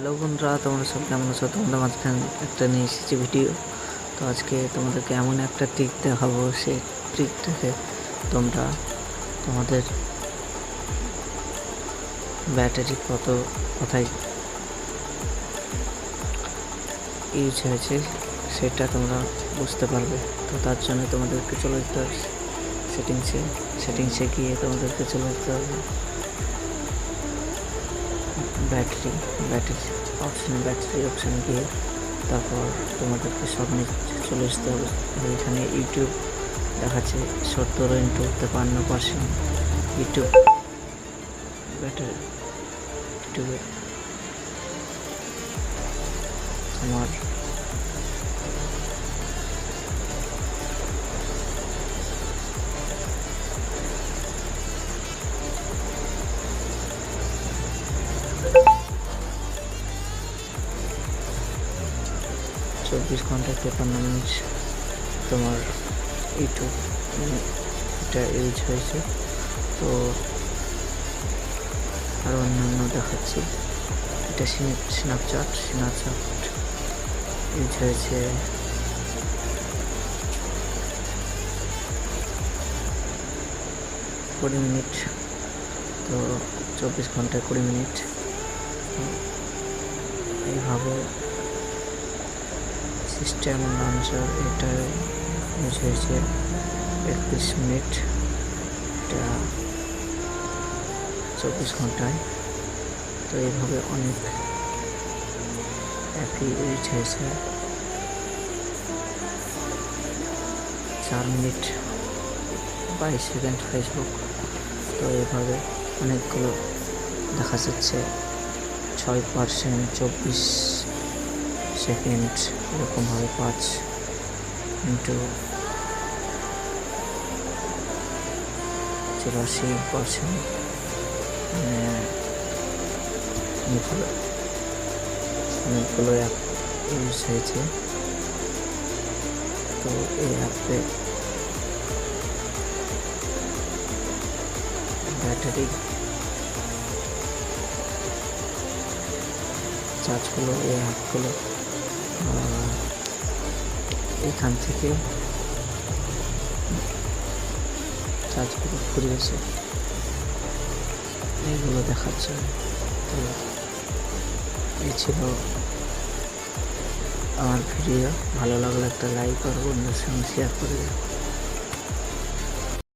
Hello বন্ধুরা, তোমরা সব কেমন আছো? তোমাদের মাঝখানে একটা নিয়ে এসেছি ভিডিও। তো আজকে তোমাদেরকে এমন একটা ট্রিক দেখাবো, সেই ট্রিকটাকে তোমরা তোমাদের ব্যাটারি কোথায় ইউজ হয়েছে সেটা তোমরা বুঝতে পারবে। তো তার জন্য তোমাদেরকে চলে যেতে হবে সেটিংসে গিয়ে তোমাদেরকে চলে যেতে হবে ব্যাটারি অপশানে গিয়ে তারপর তোমাদেরকে সব নিচে চলে আসতে হবে। এখানে ইউটিউব দেখাচ্ছে 70x53% ইউটিউব ব্যাটারি। ইউটিউবে তোমার চব্বিশ ঘন্টা 53 মিনিট তোমার ইউটিউব এটা ইউজ হয়েছে। তো আরও অন্যান্য দেখাচ্ছি, এটা স্ন্যাপচ্যাট ইউজ হয়েছে 20 মিনিট। তো 24 ঘন্টায় 20 মিনিট এইভাবে সিস্টেম লঞ্চার এটা ইউজ হয়েছে 31 মিনিট, এটা 24 ঘন্টায়। তো এইভাবে অনেক অ্যাপই ইউজ হয়েছে 4 মিনিট 22 সেকেন্ড ফেসবুক। তো এইভাবে অনেকগুলো দেখা যাচ্ছে 6% 24 সেকেন্ড, এরকমভাবে 5 ইন্টু 84%, অনেকগুলো অ্যাপ ইউজ হয়েছে। তো এই অ্যাপে ব্যাটারি চার্জগুলো এই অ্যাপগুলো এখান থেকে চার্জগুলো ফুরিয়েছে, এইগুলো দেখাচ্ছে। তো এই ছিল আমার ভিডিও। ভালো লাগলে একটা লাইক আর বন্ধুদের সঙ্গে শেয়ার করে দিও।